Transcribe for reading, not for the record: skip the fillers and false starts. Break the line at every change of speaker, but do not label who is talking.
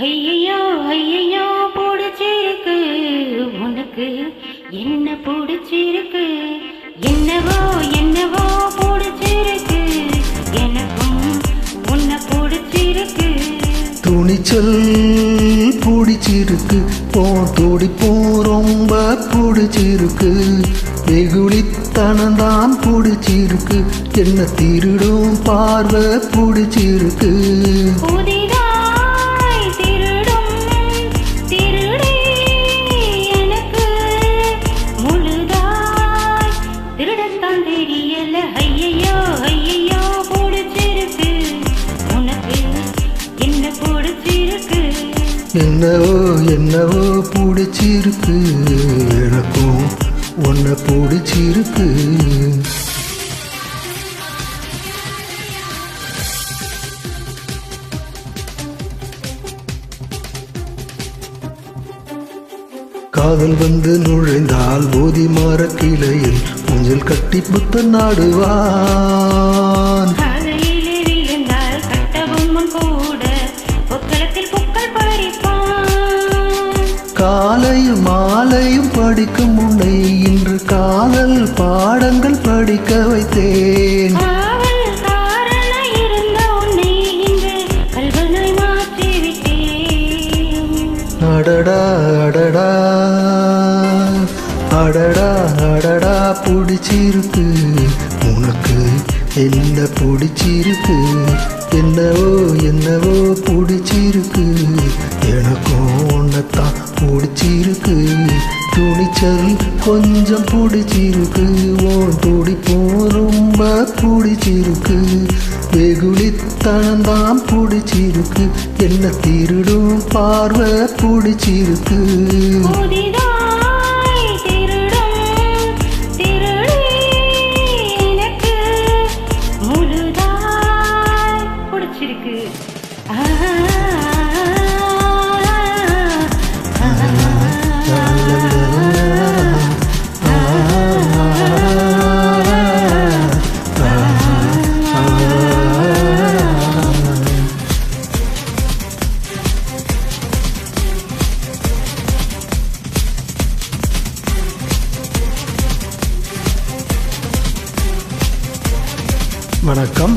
ஐயையோ ஐயையோ பிடிச்சிருக்கு உனக்கு என்ன பிடிச்சிருக்கு என்னவோ என்னவோ பிடிச்சிருக்கு எனக்கும் உன்னை பிடிச்சிருக்கு
துணிச்சல் பிடிச்சிருக்கு துடிப்பும் ரொம்ப பிடிச்சிருக்கு வெகுளித்தனம்தான் பிடிச்சிருக்கு என்ன திருடும் பார்வை பிடிச்சிருக்கு என்னவோ என்னவோ பிடிச்சிருக்கு எனக்கும் உன்னை பிடிச்சிருக்கு காதல் வந்து நுழைந்தால் போதி மர கிளையில் ஊஞ்சல் கட்டி புத்த நாடுவான் காலையும் மாலையும் படிக்கும் முன்னை இன்று காதல் பாடங்கள் படிக்க வைத்தேன் அடடா அடடா அடடா அடடா பிடிச்சிருக்கு உனக்கு என்ன பிடிச்சிருக்கு என்னவோ என்னவோ பிடிச்சிருக்கு எனக்கும் உன்னைத்தான் பிடிச்சிருக்கு துணிச்சல் கொஞ்சம் பிடிச்சிருக்கு ஓன் துடிப்பும் ரொம்ப பிடிச்சிருக்கு வெகுளித்தனம்தான் பிடிச்சிருக்கு என்ன திருடும் பார்வை பிடிச்சிருக்கு வணக்கம்.